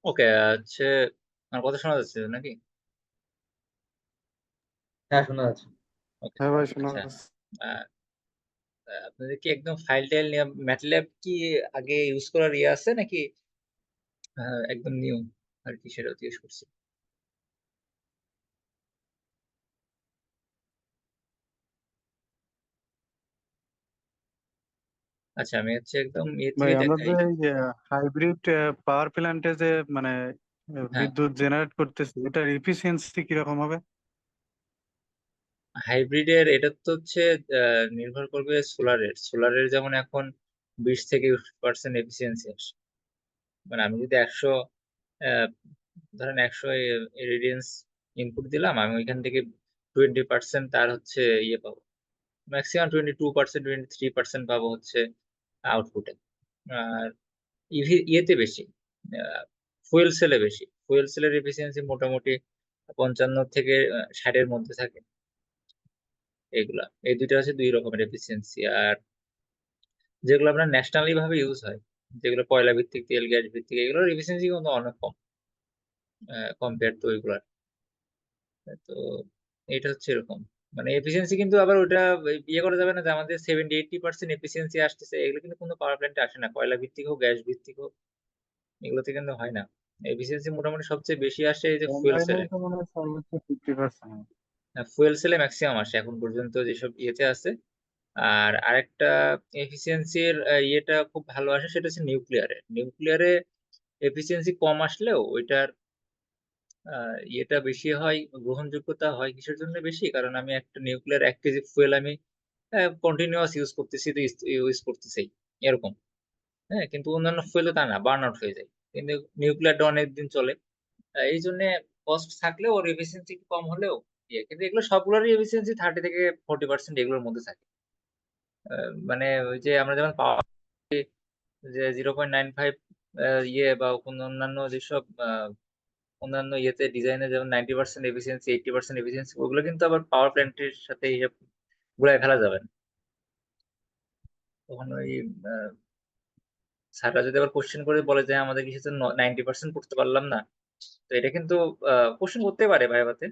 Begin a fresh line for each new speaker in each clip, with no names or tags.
ওকে, হচ্ছে আমার কথা শোনা যাচ্ছে নাকি?
হ্যাঁ, শোনা যাচ্ছে।
ওকে।
হ্যাঁ ভাই, শোনা
আচ্ছা।
যাচ্ছে।
আহ, আপনাদের কি একদম ফাইল টাইল নিয়ে ম্যাটল্যাব কি আগে ইউজ করার ইয়ে আছে নাকি? একদম নিউ আর কি, সেটা জিজ্ঞেস করছি। আচ্ছা, আমি হচ্ছে একদম ইয়ে
ভাই
থেকে
আমরা
দেখাই।
যে হাইব্রিড পাওয়ার প্ল্যান্টে যে মানে
হ্যাঁ,
বিদ্যুৎ জেনারেট করতেছি, এটার এফিসিয়েন্সি কিরকম হবে?
হাইব্রিডের এটা তো হচ্ছে নির্ভর করবে সোলারের যেমন এখন 20 থেকে 20% এফিসিয়েন্সি আসে। মানে আমি যদি 100, আহ, ধরেন 100 রেডিয়েন্স ইনপুট দিলাম, আমি ওইখান থেকে 20% তার হচ্ছে ইয়ে পাবো। ম্যাক্সিমাম 22%, 23% পাবো হচ্ছে আউটপুটে। আর ইয়েতে বেশি, ফুয়েল সেলে বেশি। ফুয়েল সেলের এফিসিয়েন্সি মোটামুটি 55 থেকে 60-এর মধ্যে থাকে। এগুলা, এই দুইটা হচ্ছে দুই রকমের এফিসিয়েন্সি। আর যেগুলো আপনার ন্যাশনালি ভাবে ইউজ হয়, যেগুলো কয়লা ভিত্তিক, তেল গ্যাস ভিত্তিক, এগুলোর এফিসিয়েন্সি কিন্তু অনেক কম কম্পেয়ার টু ওইগুলার। তো এটা হচ্ছে এরকম। মানে এফিসিয়েন্সি কিন্তু আবার ওটা ইয়ে করা যাবে না যে আমাদের 70-80% এফিসিয়েন্সি আসতেছে, এগুলো কিন্তু কোনো পাওয়ার প্ল্যান্টে আসে না, কয়লা ভিত্তিক হোক গ্যাস ভিত্তিক হোক, এগুলোতে কিন্তু হয় না। এফিসিয়েন্সি মোটামুটি সবচেয়ে বেশি আসে এই যে ফুয়েল
কম্বাইনে
সেলে।
তো মনে হয় সর্বোচ্চ 50%।
ফুয়েল সেলে ম্যাক্সিমাম আসে এখন পর্যন্ত যেসব ইয়েতে আছে। আর আরেকটা এফিসিয়েন্সির ইয়েটা খুব ভালো আসে, সেটা হচ্ছে নিউক্লিয়ারে এফিসিয়েন্সি কম আসলেও ওইটার ইয়েটা বেশি হয়, গ্রহণযোগ্যতা হয় কিসের জন্য বেশি, কারণ আমি একটা নিউক্লিয়ার 1 কেজি ফুয়েল আমি কন্টিনিউয়াস ইউজ করতেছি, তো ইউজ করতেছি এরকম। হ্যাঁ, কিন্তু অন্যান্য ফুয়েলে তা না, বার্ন আউট হয়ে যায়। কিন্তু নিউক্লিয়ারটা অনেকদিন চলে। এই জন্য কস্ট থাকলেও ওর এফিসিয়েন্সি কম হলেও ইয়ে, কিন্তু এগুলো সবগুলোরই এফিসিয়েন্সি 30 থেকে 40% এগুলোর মধ্যে থাকে। মানে ওই যে আমরা যেমন পাওয়ার যে 0.95 ইয়ে, বা কোনো অন্যান্য যেসব অন্যান্য ইয়েতে ডিজাইনে যেমন 90% এফিসিয়েন্সি, 80% এফিসিয়েন্সি, ওগুলো কিন্তু আবার পাওয়ার প্ল্যান্টের সাথে হিসাব গুলায় ফেলা যাবে না। তখন ওই স্যাররা যদি আবার কোশ্চেন করে বলে যে আমাদের কিছু তো 90% করতে পারলাম না, তো এটা কিন্তু কোশ্চেন করতে পারে ভাইভাতে।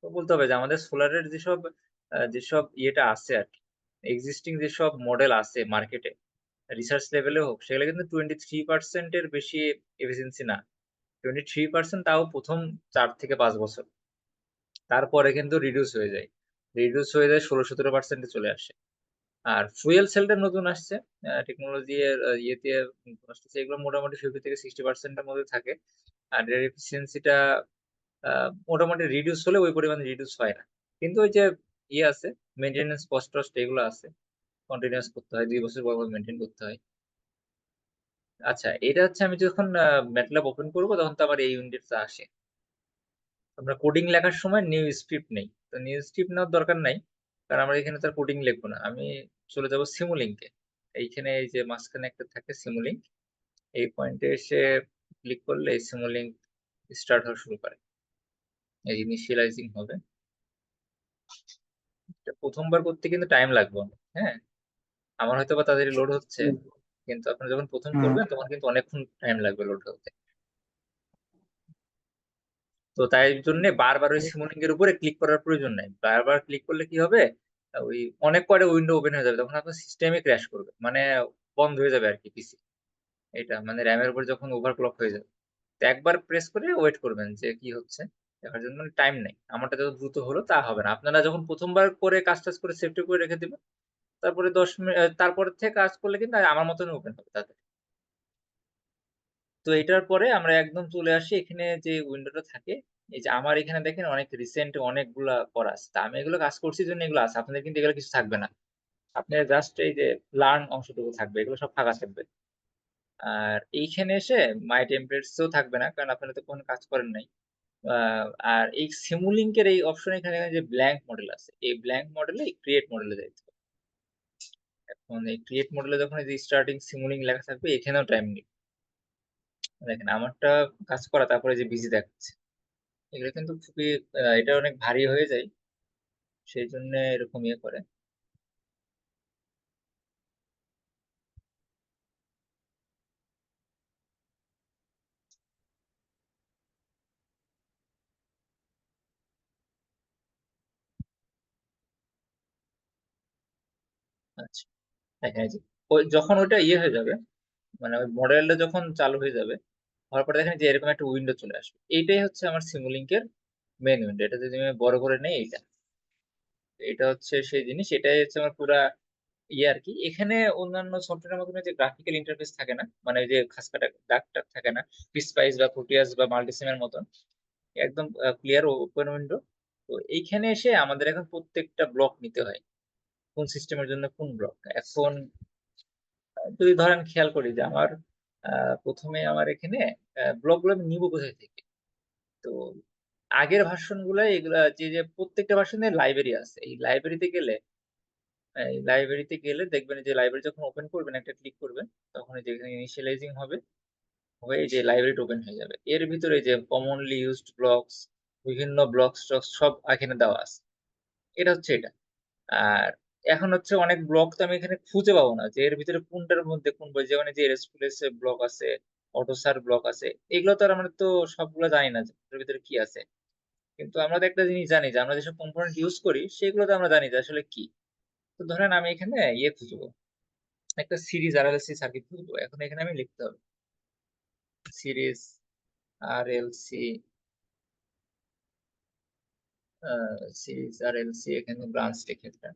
তো বলতে হবে যে আমাদের সোলারের যেসব ইয়েটা আছে আর কি, এক্সিস্টিং যেসব মডেল আছে মার্কেটে, রিসার্চ লেভেলে হোক, সেগুলো কিন্তু 23%-এর বেশি এফিসিয়েন্সি না। 23% তাও প্রথম 4 থেকে 5 বছর, তারপরে কিন্তু রিডিউস হয়ে যায় 16-17%-এ চলে আসে। আর ফুয়েল সেলটা নতুন আসছে, টেকনোলজি এর ইয়েতে আসতেছে, এগুলো মোটামুটি 50 থেকে 60%-এর মধ্যে থাকে। আর এর এফিসিয়েন্সিটা মোটামুটি রিডিউস হলে ওই পরিমাণে রিডিউস হয় না। কিন্তু ওই যে ইয়ে আছে, মেনটেনেন্স কস্ট টস্ট এগুলো আছে, কন্টিনিউয়াস করতে হয়, 2 বছর পর মেনটেন করতে হয়। আচ্ছা, এটা হচ্ছে আমি যখন ম্যাটল্যাব ওপেন করবো তখন তো আবার এই উইন্ডোটা আসে। আমরা কোডিং লেখার সময় নিউ স্ক্রিপ্ট নেই, তো নিউ স্ক্রিপ্ট নেওয়ার দরকার নাই, কারণ আমরা এখানে তার কোডিং লিখবো না। আমি চলে যাব সিমুলিংকে। এইখানে এই যে মাঝখানে একটা থাকে সিমুলিংক, এই পয়েন্টে এসে ক্লিক করলে এই সিমুলিংক স্টার্ট হওয়া শুরু করে, এই ইনিশিয়ালাইজিং হবে। এটা প্রথমবার করতে কিন্তু টাইম লাগবে অনেক। হ্যাঁ, আমার হয়তো বা তাদের লোড হচ্ছে, কিন্তু আপনি যখন প্রথম
হুম।
করবেন তখন কিন্তু অনেকক্ষণ টাইম লাগবে লোড হতে। তো তাই জন্য বারবার ওই সিমুলিং এর উপরে ক্লিক করার প্রয়োজন নাই। বারবার ক্লিক করলে কি হবে, ওই অনেক কয়টা উইন্ডো ওপেন হয়ে যাবে, তখন আপনার সিস্টেমে ক্র্যাশ করবে, মানে বন্ধ হয়ে যাবে আর কি পিসি। এটা মানে র্যামের উপর যখন ওভারক্লক হয়ে যাবে, তো একবার প্রেস করে ওয়েট করবেন যে কি হচ্ছে দেখার জন্য। মানে টাইম নেই, আমারটা যত দ্রুত হলো তা হবে না। আপনারা যখন প্রথমবার করে কাজ টাজ করে সেভটি করে রেখে দিবেন, তারপরে 10 মিনিট তারপর থেকে কাজ করলে কিন্তু আমার মতনই ওপেন হবে তাদের। তো এটার পরে আমরা একদম চলে আসি এখানে যে উইন্ডোটা থাকে। এই যে আমার এখানে দেখেন অনেক রিসেন্ট অনেকগুলা করা আছে, তা আমি এগুলো কাজ করছি জন্য এগুলো আছে, আপনাদের কিন্তু এগুলো কিছু থাকবে না। আপনার জাস্ট এই যে লার্ন অংশটুকু থাকবে, এগুলো সব ফাঁকা থাকবে। আর এইখানে এসে মাই টেমপ্লেটসও থাকবে না, কারণ আপনারা তো কোনো কাজ করেন নাই। আর এই সিমুলিংক এর এই অপশন, এখানে যে ব্ল্যাঙ্ক মডেল আছে, এই ব্ল্যাঙ্ক মডেলে ক্রিয়েট মডেলে যাইতে হবে। এখন এই ক্রিয়েট মডেলে যখন এই যে স্টার্টিং সিমুলিং লেখা থাকবে, এখানেও টাইম নেই। দেখেন আমারটা কাজ করা, তারপরে যে বিজি দেখাচ্ছে, এগুলো কিন্তু খুবই এটা অনেক ভারী হয়ে যায়, সেই জন্য এরকম ইয়ে করে। আচ্ছা, দেখেন এই যে ওই যখন ওইটা ইয়ে হয়ে যাবে, মানে ওই মডেলটা যখন চালু হয়ে যাবে, হওয়ার পরে দেখেন যে এরকম একটা উইন্ডো চলে আসবে। এইটাই হচ্ছে আমার Simulink এর মেইন উইন্ডো। এটা যদি আমি বড় করে নেই এইটা। এটা হচ্ছে সেই জিনিস। এটাই হচ্ছে আমার পুরা ইয়ে আরকি। এখানে অন্যান্য সফটওয়্যারের মতন যে গ্রাফিক্যাল ইন্টারফেস থাকে না। মানে ওই যে খাসকাটা দাগ-টাগ থাকে না। PSpice বা Proteus বা Multisim এর মতন। একদম ক্লিয়ার ওপেন উইন্ডো। তো এইখানে এসে আমাদের এখন প্রত্যেকটা ব্লক নিতে হয়। কোন সিস্টেমের জন্য কোন ব্লক। এখন যদি ধরেন খেয়াল করি যে আমার ১ম এ আমার এখানে ব্লকগুলো আমি নিবো কোথায় থেকে? তো আগের ভার্সন গুলাই এগুলা যে প্রত্যেকটা ভার্সনের লাইব্রেরি আছে। এই লাইব্রেরিতে গেলে দেখবেন যে লাইব্রেরি যখন ওপেন করবেন, একটা ক্লিক করবেন, তখন এই যে এখানে ইনিশিয়ালাইজিং হবে, হয়ে যে লাইব্রেরিটা ওপেন হয়ে যাবে। এর ভিতরে যে কমনলি ইউজড ব্লকস, বিভিন্ন ব্লকস-টক্স সব এখানে দেওয়া আছে। এটা হচ্ছে এটা। আর এখন হচ্ছে অনেক ব্লক তো আমি এখানে খুঁজে পাবো না যে এর ভিতরে কোনটার মধ্যে কোন বই যেমন এই যে RESTful এর ব্লক আছে, AutoSAR ব্লক আছে। এগুলো তো আর আমরা তো সবগুলা জানি না যে এটার ভিতরে কি আছে। কিন্তু আমরা তো একটা জিনিস জানি যে আমরা যেসব কম্পোনেন্ট ইউজ করি সেগুলো তো আমরা জানি যে আসলে কি। তো ধরেন আমি এখানে ইয়ে খুঁজবো, একটা সিরিজ RLC সার্কিট খুঁজবো। এখন এখানে আমি লিখতে হবে সিরিজ RLC আ সিরিজ RLC এখানে ব্রাঞ্চ লিখে দিলাম।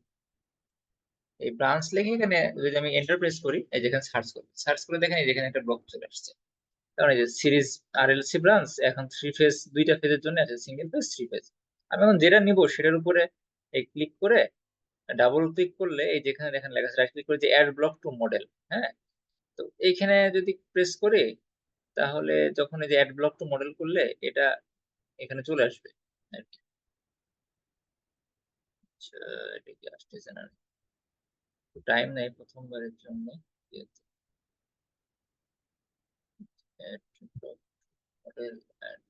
এই ব্রাঞ্চ লিখে এখানে যদি আমি এন্টার প্রেস করি, এই যে এখানে সার্চ করি। সার্চ করে দেখেন এই যে এখানে একটা ব্লক চলে আসছে। কারণ এই যে সিরিজ RLC ব্রাঞ্চ এখন 3 ফেজ ২ টা ফেজের জন্য আছে সিঙ্গেল ফেজ, 3 ফেজ। আমি এখন যেটা নিবো সেটার উপরে এই ক্লিক করে ডাবল ক্লিক করলে এই যে এখানে দেখেন লেখা আছে রাইট ক্লিক করে যে এড ব্লক টু মডেল, হ্যাঁ? তো এইখানে যদি প্রেস করি তাহলে যখন এই যে এড ব্লক টু মডেল করলে এটা এখানে চলে আসবে আরকি। আচ্ছা, এটা কি আসতেছে না? টাইম নেই ১ম বারের জন্য। এড ব্লক মডেল এন্ড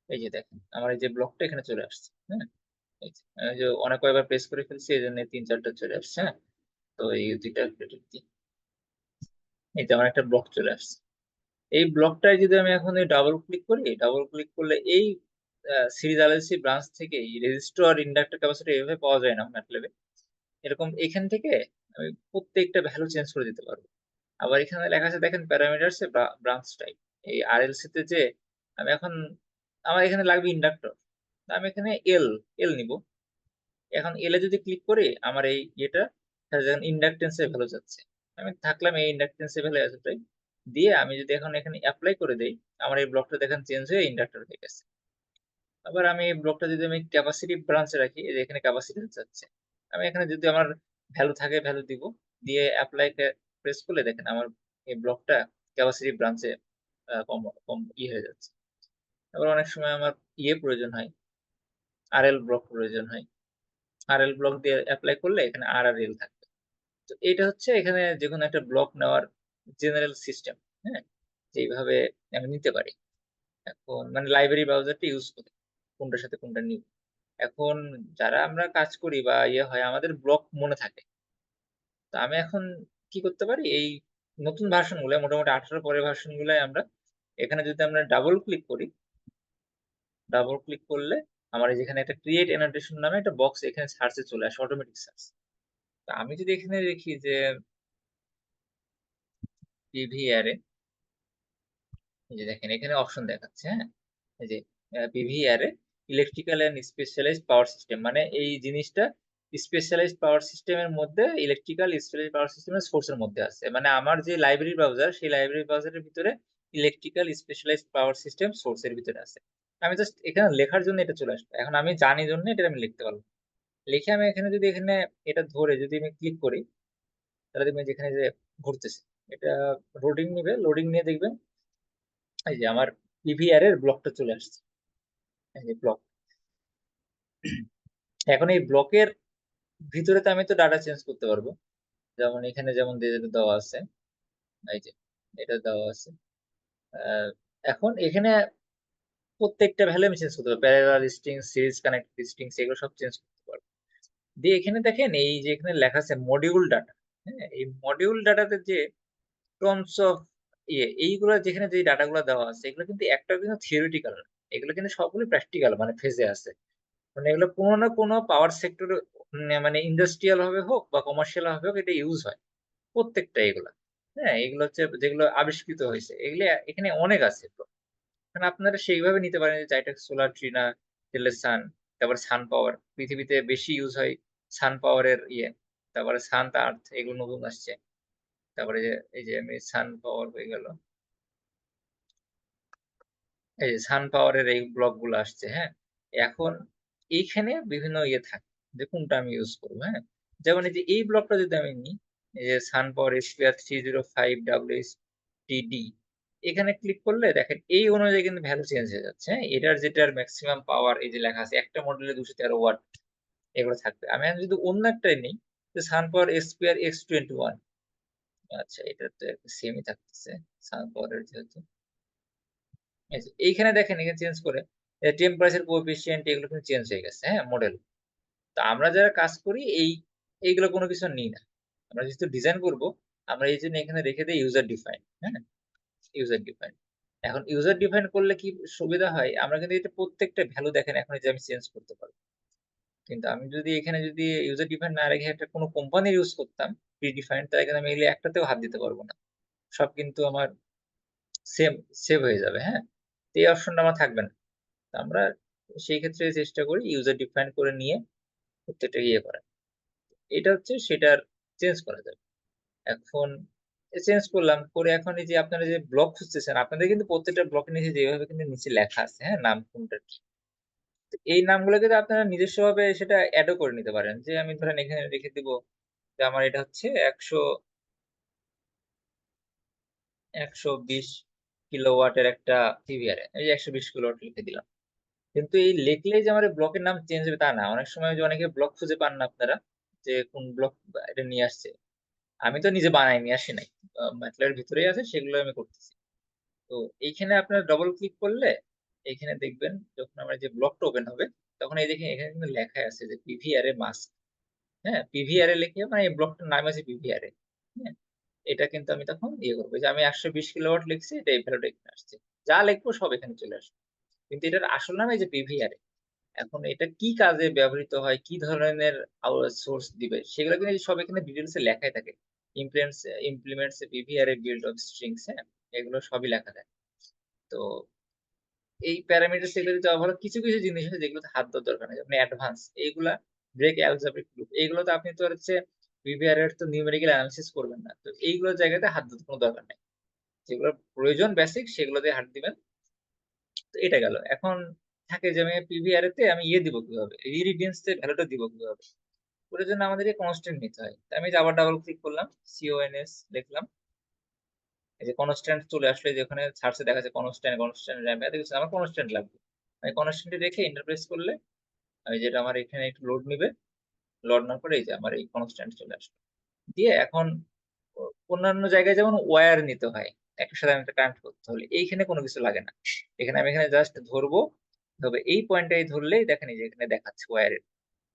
এই যে দেখেন আমার এই যে ব্লকটা এখানে চলে আসছে, হ্যাঁ? এই যে আমি যে অনেক কয়েকবার প্রেস করে ফেলছি এজন্য ৩-৪ টা চলে আসছে, হ্যাঁ? তো এই ২ টা ক্রেডিট দিই। এই যে আমার একটা ব্লক চলে আসছে। এই ব্লকটায় যদি আমি এখন এই ডাবল ক্লিক করি, ডাবল ক্লিক করলে এই সিরিজ RLC ব্রাঞ্চ থেকেই রেজিস্টর, ইন্ডাক্টর, ক্যাপাসিটর এভাবে পাওয়া যায় না MATLAB এ। এরকম এখান থেকে আমি প্রত্যেকটা ভ্যালু চেঞ্জ করে দিতে পারবো। আবার এখানে লেখা আছে দেখেন প্যারামিটারস এ ব্রাঞ্চ টাইপ। এই RLC তে যে আমি এখন আমার এখানে লাগবে ইন্ডাক্টর। আমি এখানে এল নিবো। এখন এল এ যদি ক্লিক করি আমার এই ইয়েটা দেখেন ইন্ডাকট্যান্স এর ভ্যালু যাচ্ছে। আমি থাকলাম এই ইন্ডাকট্যান্স এর ভ্যালু এতটাই। দিয়ে আমি যদি এখন এখানে এপ্লাই করে দেই, আমার এই ব্লকটা দেখেন চেঞ্জ হয়ে ইন্ডাক্টর হয়ে গেছে। আবার আমি এই ব্লকটা যদি আমি ক্যাপাসিটিভ ব্রাঞ্চে রাখি, এই যে এখানে ক্যাপাসিট্যান্স যাচ্ছে। আমি এখানে যদি আমার ভ্যালু থাকে ভ্যালু দিব। দিয়ে এপ্লাই প্রেস করলে দেখেন আমার এই ব্লকটা ক্যাপাসিটিভ ব্রাঞ্চে আ কম কম হয়ে যাচ্ছে। আবার অনেক সময় আমার প্রয়োজন হয়, RL ব্লক প্রয়োজন হয়। RL ব্লক দিয়ে এপ্লাই করলে এখানে আর আর এল থাকবে। তো এটা হচ্ছে এখানে যেকোনো একটা ব্লক নেওয়ার জেনারেল সিস্টেম, হ্যাঁ? যেইভাবে আমি নিতে পারি। এখন মানে লাইব্রেরি ব্রাউজারটা ইউজ করে কোনটার সাথে কোনটা নিব। এখন যারা আমরা কাজ করি বা হয় আমাদের ব্লক মনে থাকে। তো আমি এখন কি করতে পারি এই নতুন ভার্সন গুলা মোটামুটি 18 পরের ভার্সন গুলায় আমরা এখানে যদি আমরা ডাবল ক্লিক করি, ডাবল ক্লিক করলে আমার এই যেখানে একটা ক্রিয়েট অ্যানোটেশন নামে একটা বক্স এখানে সার্চ এ চলে আসে অটোমেটিক সার্চ। তো আমি যদি এখানে লিখি যে পিভি অ্যারে, এই যে দেখেন এখানে অপশন দেখাচ্ছে, হ্যাঁ? এই যে PV array electrical and specialized power system মানে এই জিনিসটা স্পেশালাইজড পাওয়ার সিস্টেমের মধ্যে ইলেকট্রিক্যাল স্পেশালাইজড পাওয়ার সিস্টেমের সোর্স এর মধ্যে আছে। মানে আমার যে লাইব্রেরি ব্রাউজার সেই লাইব্রেরি ব্রাউজারের ভিতরে electrical specialized power system source এর ভিতরে আছে। আমি জাস্ট এখানে লেখার জন্য এটা চলে আসবে। এখন আমি জানি জন্য এটা আমি লিখতে পারব। লিখে আমি এখানে যদি এখানে এটা ধরে যদি আমি ক্লিক করি তাহলে দেখবেন যে এখানে যে ঘুরতেছে। এটা লোডিং নিবে। লোডিং নিয়ে দেখবেন এই যে আমার পিভিআর এর ব্লকটা চলে আসছে। এই যে ব্লক। এখন এই ব্লকের ভিতরে তো আমি তো ডাটা চেঞ্জ করতে পারবো। যেমন এখানে যেমন দেওয়া আছে। এই যে এটা দেওয়া আছে। আ এখন এখানে প্রত্যেকটা ভ্যালু আমি চেঞ্জ করতে পারবো। Parallel strings, series connected strings এগুলো সব চেঞ্জ করতে পারবো। দিয়ে এখানে দেখেন এই যে এখানে লেখা আছে মডিউল ডাটা। হ্যাঁ? এই মডিউল ডাটাতে যে টার্মস অফ এইগুলা যেখানে যে ডাটা গুলা দেওয়া আছে এগুলো কিন্তু একটাও কিন্তু থিওরিটিক্যাল না। এগুলো কিন্তু সবগুলো প্র্যাকটিক্যাল মানে ফেজে আছে। মানে এগুলো কোনো না কোনো পাওয়ার সেক্টরে মানে ইন্ডাস্ট্রিয়াল ভাবে হোক বা কমার্শিয়াল ভাবে হোক এটা ইউজ হয়। প্রত্যেকটা এগুলা। হ্যাঁ? এগুলো হচ্ছে যেগুলো আবিষ্কৃত হইছে। এগুলি এখানে অনেক আছে। তো এখন আপনারা সেইভাবে নিতে পারেন যে এটা সোলার ট্রি না, তাহলে সান, তারপরে সান পাওয়ার। পৃথিবীতে বেশি ইউজ হয় সান পাওয়ার এর ইয়ে। তারপরে সান আর্থ এগুলো নতুন আসছে। তারপরে যে এই যে আমি সান পাওয়ার হয়ে গেল। এই যে সান পাওয়ার এর এই ব্লক গুলো আসছে, হ্যাঁ? এখন এইখানে বিভিন্ন ইয়ে থাকে যে কোনটা আমি ইউজ করব, হ্যাঁ? যেমন এই যে এই ব্লকটা যদি আমি নিই, এই যে সান পাওয়ার SPR 305 WHTD এখানে ক্লিক করলে দেখেন এই অনুযায়ী কিন্তু ভ্যালু চেঞ্জ হয়ে যাচ্ছে, হ্যাঁ? এটার যেটার মেক্সিমাম পাওয়ার এই যে লেখা আছে একটা মডেলে 213 ওয়াট এগুলো থাকবে। আমি এখন যদি অন্য একটাই নিই যে সান পাওয়ার SPR X21 আচ্ছা এটা তো সেমই থাকতেছে সান পাওয়ার এর যেহেতু। এই যে এইখানে দেখেন এখানে চেঞ্জ করে টেম্পারেচার কোএফিসিয়েন্ট এগুলো কিন্তু চেঞ্জ হয়ে গেছে, হ্যাঁ? মডেল। তো আমরা যারা কাজ করি এইগুলো কোনো কিছু নিই না। আমরা যেহেতু ডিজাইন করব, আমরা এইজন্য এখানে রেখে দেই ইউজার ডিফাইন, হ্যাঁ? User define. এখন ইউজার ডিফাইন করলে কি সুবিধা হয়? আমরা কিন্তু এটা প্রত্যেকটা ভ্যালু দেখেন এখন এই যে আমি চেঞ্জ করতে পারব। কিন্তু আমি যদি এখানে যদি ইউজার ডিফাইন না রেখে একটা কোনো কোম্পানির ইউজ করতাম প্রি ডিফাইন্ড তাহলে কিন্তু আমি এগুলো একটাতেও হাত দিতে পারব না। সব কিন্তু আমার সেম সেভ হয়ে যাবে, হ্যাঁ? তো এই অপশনটা আমার থাকবে না। তো আমরা সেই ক্ষেত্রে চেষ্টা করি ইউজার ডিফাইন করে নিয়ে প্রত্যেকটা ইয়ে করা। এটা হচ্ছে সেটার চেঞ্জ করা যাবে। এখন চেঞ্জ করলাম। করে এখন এই যে আপনারা যে ব্লক খুঁজতেছেন, আপনাদের কিন্তু প্রত্যেকটা ব্লকের নিচে যেভাবে কিন্তু নিচে লেখা আছে, হ্যাঁ? নাম কোনটার কি। তো এই নামগুলো কিন্তু আপনারা নিজস্বভাবে সেটা এডও করে নিতে পারেন। যে আমি ধরেন এখানে রেখে দিব যে আমার এটা হচ্ছে ১২০ কিলোওয়াটের একটা পিভি অ্যারে। এই যে ১২০ কিলোওয়াট লিখে দিলাম। কিন্তু এই লিখলেই যে আমার এই ব্লকের নাম চেঞ্জ হবে তা না। অনেক সময় যে অনেকে ব্লক খুঁজে পান না আপনারা যে কোন ব্লক এটা নিয়ে আসছে। আমি তো নিজে বানাই নিয়ে আসি নাই। MATLAB এর ভিতরেই আছে সেগুলো আমি করতেছি। তো এইখানে আপনার ডবল ক্লিক করলে এইখানে দেখবেন যখন আমার যে ব্লকটা ওপেন হবে তখন এই দেখেন এখানে কিন্তু লেখাই আছে যে পিভি অ্যারে মাস্ক। হ্যাঁ? পিভি অ্যারে লিখে মানে এই ব্লকটার নাম আছে পিভি অ্যারে। হ্যাঁ? এটা কিন্তু আমি তখন ইয়ে করব যে আমি ১২০ কিলোওয়াট লিখছি এটা এই ভ্যালুটা এখানে আসছে। যা লিখবো সব এখানে চলে আসবে। কিন্তু এটার আসল নাম এই যে পিভি অ্যারে। এখন এটা কি কাজে ব্যবহৃত হয়, কি ধরনের সোর্স দিবে সেগুলো কিন্তু সব এখানে ডিটেইলস এ লেখাই থাকে। Implements PV array build of strings হ্যাঁ? এগুলো সবই লেখা থাকে। তো এই প্যারামিটারস এগুলো যদি ব্যবহার কিছু জিনিস আছে যেগুলোতে হাত দেওয়ার দরকার নেই। যেমন অ্যাডভান্স এইগুলা ব্রেক অ্যালজেব্রিক গ্রুপ এগুলোতে আপনি তো হচ্ছে VBR এর তো নিউমেরিক্যাল এনালাইসিস করবেন না। তো এইগুলোর জায়গাতে হাত দিতে কোনো দরকার নাই। যেগুলোর প্রয়োজন বেসিক সেগুলোতে হাত দিবেন। তো এটা গেল। এখন থাকে যে আমি PVR তে আমি ইয়ে দিব কিভাবে? ইরিডিয়েন্স এর ভ্যালুটা দিব কিভাবে? ওটার জন্য আমাদেরকে কনস্ট্যান্ট নিতে হয়। তো আমি যে আবার ডাবল ক্লিক করলাম, CONS লিখলাম। এই যে কনস্ট্যান্ট চলে আসলো এই যে ওখানে সার্চে দেখা যাচ্ছে কনস্ট্যান্ট র‍্যাম এত কিছু না, আমার কনস্ট্যান্ট লাগবে। আমি কনস্ট্যান্ট এ রেখে এন্টার প্রেস করলে আমি যেটা আমার এখানে একটু লোড নিবে। লোড নেওয়ার পরে এই যে আমার এই কনস্ট্যান্ট চলে আসলো। দিয়ে এখন অ অন্যান্য জায়গায় যেমন ওয়্যার নিতে হয়। একটার সাথে আরেকটা কানেক্ট করতে হলে এইখানে কোনো কিছু লাগে না। আমি এখানে জাস্ট ধরবো। তবে এই পয়েন্টটাই ধরলেই দেখেন এই যে এখানে দেখাচ্ছে ওয়্যারের।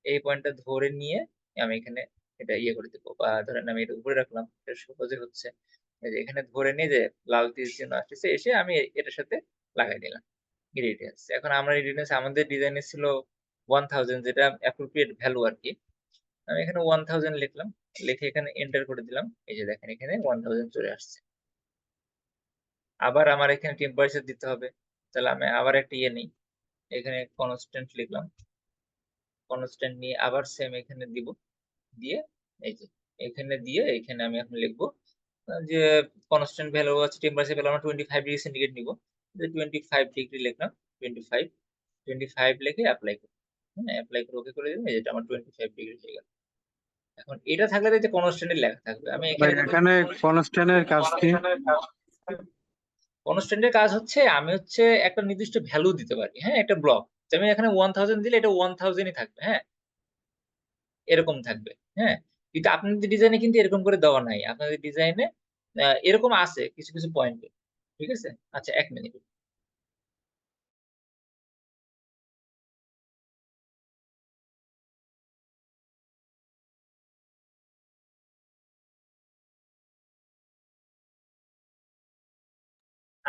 এই পয়েন্টটা ধরে নিয়ে আমি এখানে এটা ইয়ে করে দিব। বা ধরেন আমি এটা উপরে রাখলাম। এটা সহজে হচ্ছে। এই যে এখানে ধরে নিয়ে যে লাল তীর চিহ্ন আসতেছে এসে আমি এটার সাথে লাগাই দিলাম। ইরেডিয়েন্স। এখন আমরা ইরেডিয়েন্স আমাদের ডিজাইনে ছিল 1000 যেটা অ্যাপ্রোপ্রিয়েট ভ্যালু আরকি। আমি এখানে 1000 লিখলাম। লিখে এখানে এন্টার করে দিলাম। এই যে দেখেন এখানে 1000 চলে আসছে। আবার আমার এখানে টেম্পারেচার দিতে হবে। তাহলে আমি আবার একটা ইয়ে নেই। এখানে কনস্ট্যান্ট লিখলাম। কনস্ট্যান্ট নিয়ে আবার সেম এখানে দিব। দিয়ে এই যে এখানে দিয়ে এখানে আমি এখন লিখব যে কনস্ট্যান্ট ভ্যালু আছে টেম্পারেচার ভ্যালু আমরা 25 ডিগ্রি সেন্টিগ্রেড নিব। যে 25 ডিগ্রি লিখলাম। 25 25 লিখে এপ্লাই করব। হ্যাঁ? এপ্লাই করে ওকে করে দিলাম। এই যে এটা আমার 25 ডিগ্রি হয়ে গেল। এখন এটা থাকলে তো এই যে কনস্ট্যান্ট এ লেখা থাকবে। আমি
ভাই
এখানে কিন্তু
এখানে কনস্ট্যান্ট এর কাজ কি?
কনস্ট্যান্ট এর কাজ হচ্ছে আমি হচ্ছে একটা নির্দিষ্ট ভ্যালু দিতে পারি। হ্যাঁ? একটা ব্লক। যেমন এখানে 1000 দিলে এটা 1000 ই থাকবে। হ্যাঁ? এরকম থাকবে। হ্যাঁ? কিন্তু আপনাদের ডিজাইনে কিন্তু এরকম করে দেওয়া নাই। আপনাদের ডিজাইনে এরকম আছে কিছু পয়েন্টে। ঠিক আছে? আচ্ছা ১ মিনিট।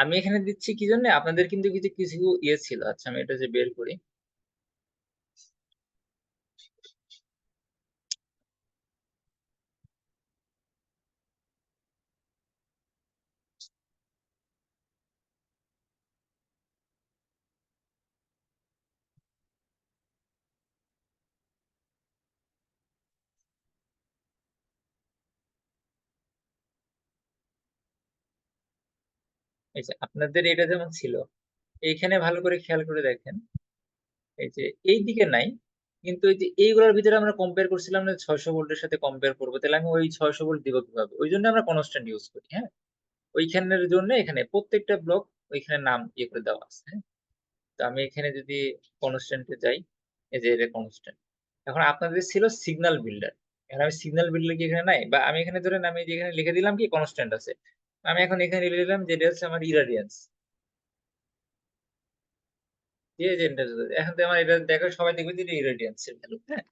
আমি এখানে দিচ্ছি কি জন্য, আপনাদের কিন্তু কিছু কিছু ইয়ে ছিল। আচ্ছা আমি এটা যে বের করি, এই যে আপনাদের এটা যেমন ছিল, এইখানে ভালো করে খেয়াল করে দেখেন, এই যে এই দিকে নাই, কিন্তু এই যে এইগুলোর ভিতরে আমরা কম্পেয়ার করছিলাম না 600 ভোল্টের সাথে কম্পেয়ার করবো, তাহলে আমি ওই 600 ভোল্ট দিব কিভাবে? ওই জন্য আমরা কনস্ট্যান্ট ইউজ করি। হ্যাঁ, ওইখানের জন্য এখানে প্রত্যেকটা ব্লক ওইখানে নাম ইয়ে করে দেওয়া আছে। হ্যাঁ, তো আমি এখানে যদি কনস্ট্যান্টে যাই, এই যে এটা কনস্ট্যান্ট। এখন আপনাদের ছিল সিগন্যাল বিল্ডার, এখন আমি সিগন্যাল বিল্ডার কি এখানে নাই, বা আমি এখানে ধরেন আমি যেখানে লিখে দিলাম কি কনস্ট্যান্ট আছে, আমি এখন এখানে লিখে দিলাম যে এটা হচ্ছে আমার ইরাডিয়েন্স। এখন তো আমার এটা দেখো সবাই দেখবে যে এটা ইরাডিয়েন্স এর ভ্যালু। হ্যাঁ,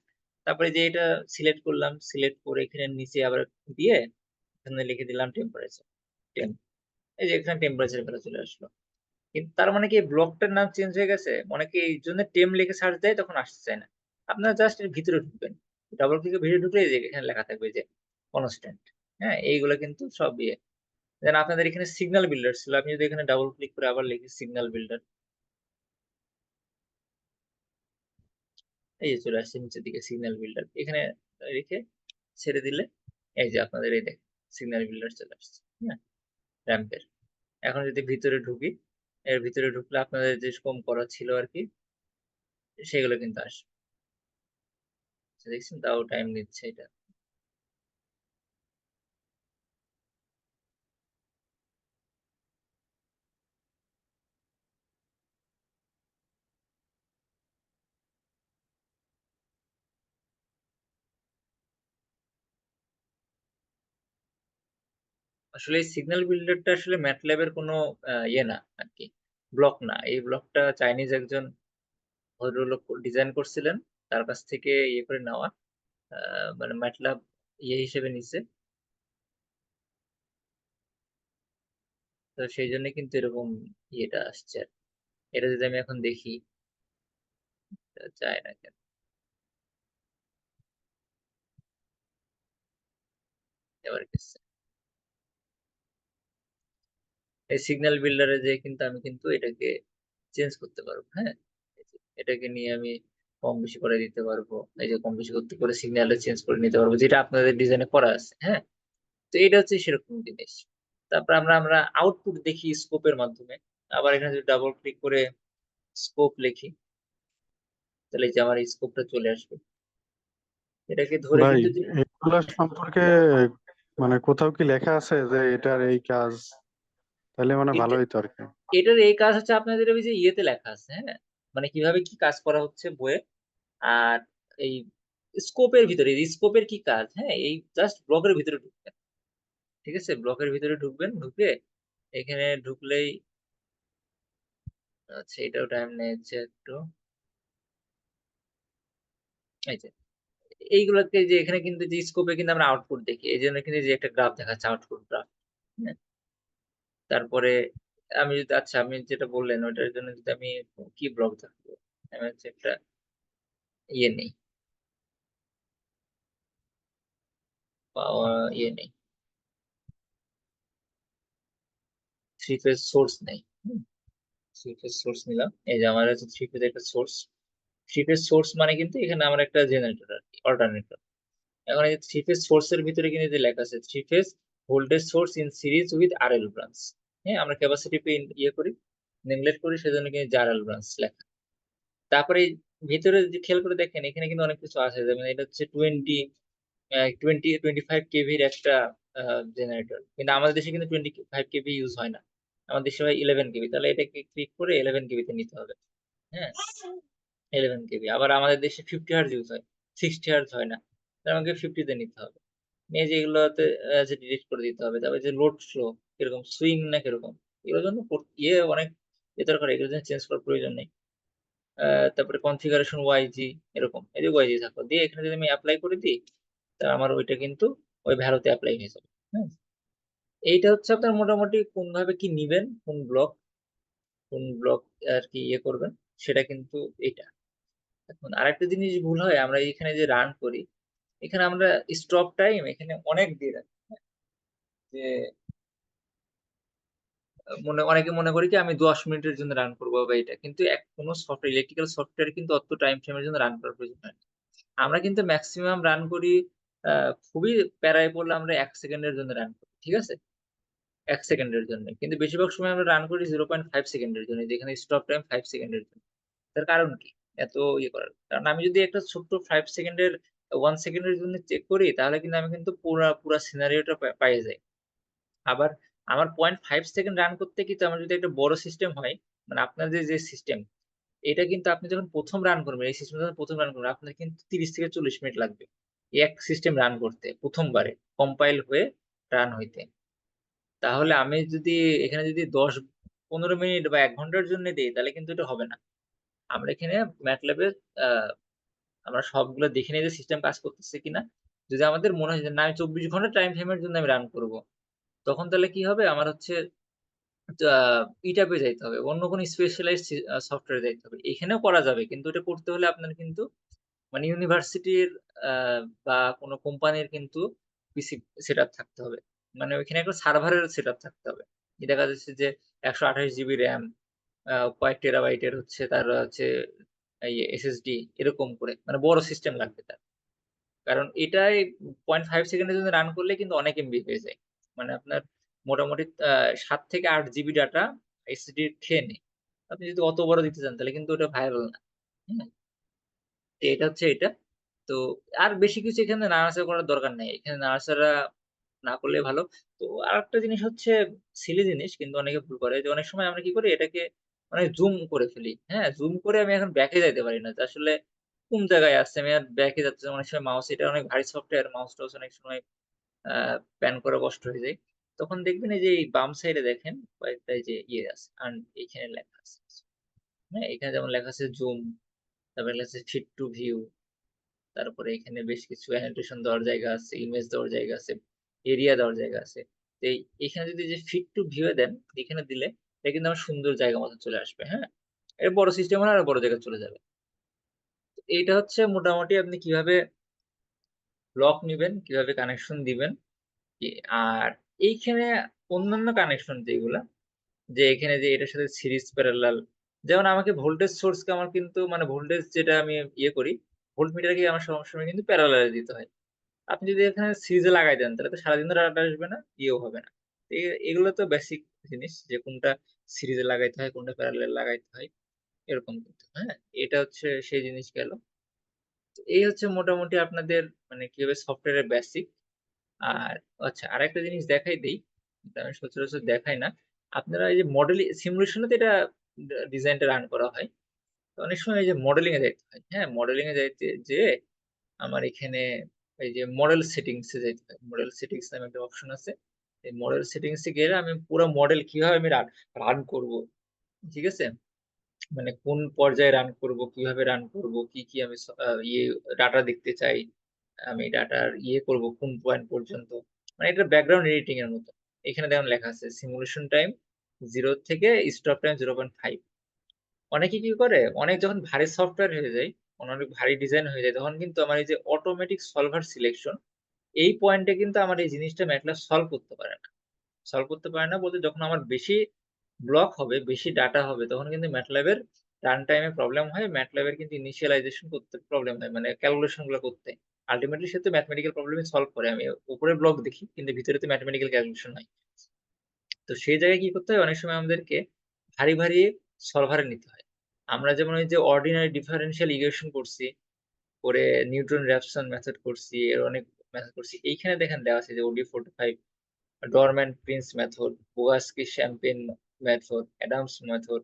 তারপরে যে এটা সিলেক্ট করলাম, সিলেক্ট করে এখানে নিচে আবার দিয়ে এখানে লিখে দিলাম টেম্পারেচার, টেম্প। এই যে এখানে টেম্পারেচার ভ্যালু চলে আসলো। কিন্তু তার মানে কি ব্লকটার নাম চেঞ্জ হয়ে গেছে? অনেকে এই জন্য টেম লিখে সার্চ দেয়, তখন আসতে চায় না। আপনারা জাস্ট এর ভিতরে ঢুকবেন, ডাবল ক্লিকে ভিতরে ঢুকলে এই যে এখানে লেখা থাকবে যে কনস্ট্যান্ট। হ্যাঁ, এইগুলা কিন্তু সব ইয়ে। দেন আপনাদের এখানে সিগন্যাল বিল্ডার ছিল, আমি যদি এখানে ডাবল ক্লিক করে আবার লিখি সিগন্যাল বিল্ডার, এই যে চলে আসছে নিচের দিকে সিগন্যাল বিল্ডার, এখানে রেখে ছেড়ে দিলে এই যে আপনাদের এই দেখেন সিগন্যাল বিল্ডার চলে আসছে। হ্যাঁ, র্যাম্পের। এখন যদি ভিতরে ঢুকি, এর ভিতরে ঢুকলে আপনাদের যে কম করা ছিল আর কি, সেগুলো কিন্তু আসবে। দেখছেন, তাও টাইম নিচ্ছে এটা। আসলে এই সিগন্যাল বিল্ডারটা আসলে ম্যাটল্যাবের কোনো ইয়ে না আর কি, ব্লক না। এই ব্লকটা চাইনিজ একজন ভদ্রলোক ডিজাইন করছিলেন, তার কাছ থেকে ইয়ে করে নেওয়া, মানে ম্যাটল্যাব ইয়ে হিসেবে নিছে। তো সেই জন্য কিন্তু এরকম ইয়েটা আসছে আর কি। এটা যদি আমি এখন দেখি, যায় না কেন? এবার গেছে এই সিগন্যাল বিল্ডারে যে কিন্তু আমি কিন্তু এটাকে চেঞ্জ করতে পারবো। হ্যাঁ, এই যে এটাকে নিয়ে আমি কম বেশি করে দিতে পারবো, এই যে কম বেশি করতে করে সিগন্যালটা চেঞ্জ করে নিতে পারবো, যেটা আপনাদের ডিজাইনে করা আছে। হ্যাঁ, তো এটা হচ্ছে সেরকম জিনিস। তারপর আমরা আমরা আউটপুট দেখি স্কোপের মাধ্যমে। আবার এখানে যদি ডাবল ক্লিক করে স্কোপ লিখি, তাহলে এই যে আমার স্কোপটা চলে আসবে। এটাকে ধরে
ভাই,
কিন্তু
এগুলা সম্পর্কে মানে কোথাও কি লেখা আছে যে এটার এই কাজ? তাহলে মানে ভালো
এটা,
হইতো আর কি।
এটার এই কাজ হচ্ছে আপনাদের ওই যে ইয়েতে লেখা আছে। হ্যাঁ, মানে কিভাবে কি কাজ করা হচ্ছে বইয়ে। আর এই স্কোপের ভিতরে, স্কোপের কি কাজ, হ্যাঁ, এই জাস্ট ব্লকের ভিতরে ঢুকবেন। ঠিক আছে, ব্লকের ভিতরে ঢুকবেন, ঢুকে এখানে ঢুকলেই, আচ্ছা এটাও টাইম নিচ্ছে একটু, এই যে এইগুলোকে যে এখানে কিন্তু যে স্কোপে কিন্তু আমরা আউটপুট দেখি, এই জন্য কিন্তু যে একটা গ্রাফ দেখাচ্ছে আউটপুট গ্রাফ। হ্যাঁ, তারপরে আমি যদি, আচ্ছা আমি যেটা বললেন ওইটার জন্য যদি আমি কি ব্লক থাকবো, আমি হচ্ছে একটা ইয়ে নেই, ইয়ে নেই, থ্রি ফেজ সোর্স নেই। থ্রি ফেজ সোর্স নিলাম, এই যে আমার হচ্ছে থ্রি ফেজ একটা সোর্স। থ্রি ফেজ সোর্স মানে কিন্তু এখানে আমার একটা জেনারেটর আর কি, অল্টারনেটর। এখন এই থ্রি ফেজ সোর্স এর ভিতরে কিন্তু যে লেখা আছে three phase voltage source in series with RL branch. হ্যাঁ, আমরা ক্যাপাসিটি পে ইয়ে করি, নেগলেক্ট করি, সেজন্য কিন্তু আরএল ব্রাঞ্চ লেখা। তারপরে এই ভিতরে যদি খেয়াল করে দেখেন, এখানে কিন্তু অনেক কিছু আছে, যেমন এটা হচ্ছে 25 কেভির একটা জেনারেটর, কিন্তু আমাদের দেশে কিন্তু 25 কেভি ইউজ হয় না, আমাদের দেশে হয় 11 কেভি। তাহলে এটাকে ক্লিক করে 11 কেভিতে নিতে হবে। হ্যাঁ, 11 কেভি। আবার আমাদের দেশে 50 হার্জ ইউজ হয়, 60 হার্জ হয় না, তাহলে আমাকে 50-তে নিতে হবে। নিয়ে যে এগুলোতে ডিলিট করে দিতে হবে। তারপরে যে লোড ফ্লো কিরকম, সুইং না কিরকম, এগুলোর জন্য ইয়ে অনেক ইয়ে দরকার, এগুলোর জন্য চেঞ্জ করার প্রয়োজন নেই। তারপরে কনফিগারেশন ওয়াইজি, এরকম এই যে ওয়াইজি থাকো দিয়ে এখানে যদি আমি অ্যাপ্লাই করে দিই, তা আমার ওইটা কিন্তু ওই ভ্যালুতে অ্যাপ্লাই হয়ে যাবে। হ্যাঁ, এইটা হচ্ছে আপনার মোটামুটি কোন ভাবে কি নিবেন, কোন ব্লক আর কি ইয়ে করবেন, সেটা কিন্তু এটা। এখন আরেকটা জিনিস ভুল হয়, আমরা এখানে যে রান করি, এখানে আমরা স্টপ টাইম এখানে অনেক দিয়ে রাখি। যে অনেকে মনে করি কি আমি 10 মিনিটের জন্য রান করবো বা এটা, কিন্তু কোনো সফটওয়্যার, ইলেকট্রিক্যাল সফটওয়্যার কিন্তু অত টাইম ফ্রেমের জন্য রান করার প্রয়োজন হয় না। আমরা কিন্তু ম্যাক্সিমাম রান করি, খুবই প্যারায় পড়লে আমরা 1 সেকেন্ডের জন্য রান করি। ঠিক আছে? 1 সেকেন্ডের জন্য। কিন্তু বেশিরভাগ সময় আমরা রান করি 0.5 সেকেন্ডের জন্য। যেখানে স্টপ টাইম 5 সেকেন্ডের জন্য। তার কারণ কি? এত ইয়ে করার? কারণ আমি যদি একটা ছোট্ট 5 সেকেন্ডের 1 সেকেন্ডের জন্য চেক করি, তাহলে কিন্তু আমি কিন্তু পুরা সিনারিওটা পাইয়ে যাই। আবার আমার 0.5 সেকেন্ড রান করতে কিন্তু আমার যদি একটা বড় সিস্টেম হয়, মানে আপনার যে সিস্টেম, এটা কিন্তু আপনি যখন ১ম রান করবেন, এই সিস্টেমটা যখন ১ম রান করবেন, আপনার কিন্তু ৩০ থেকে ৪০ মিনিট লাগবে। এক সিস্টেম রান করতে ১ম বারে কম্পাইল হয়ে রান হইতে। তাহলে আমি যদি এখানে যদি ১০-১৫ মিনিট বা ১ ঘন্টার জন্য দেই, তাহলে কিন্তু এটা হবে না। আমরা এখানে MATLAB এ আ আমরা সবগুলো দেখে নিই যে সিস্টেম কাজ করতেছে কিনা। যদি আমাদের মনে হয় যে না, আমি ২৪ ঘন্টা টাইম ফ্রেমের জন্য আমি রান করব। তখন তাহলে কি হবে? আমার হচ্ছে আ ইটাবে যাইতে হবে। অন্য কোনো স্পেশালাইজড সফটওয়্যারে যাইতে হবে। এখানেও করা যাবে। কিন্তু এটা করতে হলে আপনার কিন্তু মানে ইউনিভার্সিটির আ বা কোনো কোম্পানির কিন্তু পিসি সেটআপ থাকতে হবে। মানে ওইখানে একটা সার্ভারের সেটআপ থাকতে হবে। দেখা যাচ্ছে যে ১২৮ জিবি র‍্যাম, কয়েক টেরাবাইটের হচ্ছে তার হচ্ছে এসএসডি এরকম করে। মানে বড় সিস্টেম লাগবে তার। কারণ এটাই 0.5 সেকেন্ডের জন্য রান করলে কিন্তু অনেক এমবি হয়ে যায়। মানে আপনার মোটামুটি ৭ থেকে ৮ জিবি ডাটা এসএসডি খেয়ে নেয়। আপনি যদি অত বড় দিতে চান, তাহলে কিন্তু ওটা ভায়াবল না। হুম? তো এটা হচ্ছে এটা। তো আর বেশি কিছু এখানে নাড়াচাড়া করার দরকার নেই। এখানে নাড়াচাড়া না করলেই ভালো। তো আরেকটা জিনিস হচ্ছে সিলি জিনিস, কিন্তু অনেকে ভুল করে যে অনেক সময় আমরা কি করি এটাকে অনেক জুম করে ফেলি। হ্যাঁ? জুম করে আমি এখন ব্যাক এ যাইতে পারি না। যে আসলে কোন জায়গায় আছে আমি আর ব্যাক এ যাচ্ছি না। অনেক সময় মাউস, এটা অনেক ভারী সফটওয়্যার, মাউস-টাউস অনেক সময় আ প্যান করা কষ্ট হয়ে যায়। তখন দেখবেন এই যে এই বাম সাইডে দেখেন কয়েকটা এই যে ইয়ে আছে, এইখানে লেখা আছে। হ্যাঁ? এখানে যেমন লেখা আছে জুম, তারপরে লেখা আছে ফিট টু ভিউ। তারপরে এখানে বেশ কিছু অ্যানোটেশন দেওয়ার জায়গা আছে, ইমেজ দেওয়ার জায়গা আছে, এরিয়া দেওয়ার জায়গা আছে। তো এখানে যদি যে ফিট টু ভিউ এ দেন, এখানে দিলে এটা কিন্তু আমার সুন্দর জায়গা মতো চলে আসবে। হ্যাঁ? এটা বড় সিস্টেম হলে আরো বড় জায়গায় চলে যাবে। তো এইটা হচ্ছে মোটামুটি আপনি কিভাবে ব্লক নিবেন, কিভাবে কানেকশন দিবেন। আর এইখানে অন্যান্য কানেকশন যেগুলা, যে এখানে যে এটার সাথে সিরিজ প্যারালাল, যেমন আমাকে ভোল্টেজ সোর্স কে আমার কিন্তু মানে ভোল্টেজ যেটা আমি ইয়ে করি, ভোল্টমিটারকে আমার সবসময় কিন্তু প্যারালাল এ দিতে হয়। আপনি যদি এখানে সিরিজে লাগাই দেন, তাহলে তো সারাদিন ধরে ডাটা আসবে না, ইয়েও হবে না। এগুলো তো বেসিক জিনিস যে কোনটা সিরিজে লাগাইতে হয়, কোনটা প্যারালাল লাগাইতে হয়, এরকম কিন্তু। হ্যাঁ? এটা হচ্ছে সেই জিনিস গেল। তো এই হচ্ছে মোটামুটি আপনাদের মানে কিভাবে সফটওয়্যারের বেসিক। আর আচ্ছা, আরেকটা জিনিস দেখাই দেই, এটা আমি সচরাচর দেখাই না। আপনারা এই যে সিমুলেশন এ তো এটা ডিজাইনটা রান করা হয়। তো অনেক সময় এই যে মডেলিং এ যাইতে হয়। হ্যাঁ? মডেলিং এ যাইতে যেয়ে আমার এখানে এই যে মডেল সেটিংস এ যাইতে হয়। মডেল সেটিংস নামে একটা অপশন আছে। এই মডেল সেটিংস এ গেলে আমি পুরা মডেল কিভাবে আমি রান করব। ঠিক আছে? মানে কোন পর্যায়ে রান করব, কিভাবে রান করব, কি আমি ডাটা দেখতে চাই। আমি ডাটার করব কোন পয়েন্ট পর্যন্ত। মানে এটা ব্যাকগ্রাউন্ড এডিটিং এর মতো। এখানে দেখুন লেখা আছে সিমুলেশন টাইম 0 থেকে স্টপ টাইম 0.5। অনেকে কি করে? অনেক যখন ভারী সফটওয়্যার হয়ে যায়, অনেক ভারী ডিজাইন হয়ে যায়, তখন কিন্তু আমার এই যে অটোমেটিক সলভার সিলেকশন, এই পয়েন্টে কিন্তু আমার এই জিনিসটা MATLAB সলভ করতে পারে না। সলভ করতে পারে না বলতে, যখন আমার বেশি ব্লক হবে, বেশি ডাটা হবে, তখন কিন্তু MATLAB এর রান টাইম এ প্রবলেম হয়। MATLAB এর কিন্তু ইনিশিয়ালাইজেশন করতে প্রবলেম হয়। মানে ক্যালকুলেশন গুলো করতে। আল্টিমেটলি সে তো ম্যাথমেটিক্যাল প্রবলেমই সলভ করে। আমি উপরের ব্লক দেখি, কিন্তু ভিতরে তো ম্যাথমেটিক্যাল ক্যালকুলেশন হয়। তো সেই জায়গায় কি করতে হয়? অনেক সময় আমাদেরকে ভারী সলভার নিতে হয়। আমরা যেমন ওই যে অর্ডিনারি ডিফারেনশিয়াল ইকুয়েশন করছি, করে নিউটন-র্যাফসন মেথড করছি, এর অনেক মেথড করছি। এইখানে দেখেন দেওয়া আছে যে OD45, Dormand Prince method, Boyarsky-Champagne method, Adams method,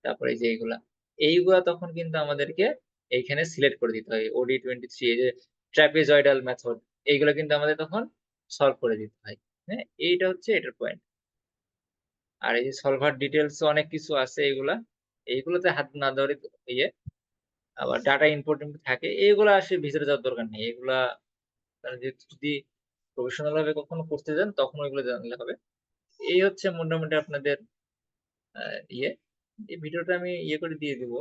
তারপরে এই যে এইগুলা। এইগুলা তখন কিন্তু আমাদেরকে এইখানে সিলেক্ট করে দিতে হয়। OD23, এই যে ট্রাপিজয়েডাল মেথড, এইগুলা কিন্তু আমাদের তখন সলভ করে দিতে হয়। হ্যাঁ? এইটা হচ্ছে এটার পয়েন্ট। আর এই যে সলভার ডিটেইলস অনেক কিছু আছে এগুলা। এইগুলোতে হাত না দেওয়ারই ইয়ে। আবার ডাটা ইম্পোর্টেন্ট থাকে। এগুলা আসলে ভিতরে যাওয়ার দরকার নেই। এগুলা যদি প্রফেশনাল ভাবে কখনো করতে যান, তখন ওইগুলো জানলে হবে। এই হচ্ছে মোটামুটি আপনাদের ইয়ে। এই ভিডিওটা আমি ইয়ে করে দিয়ে দিব।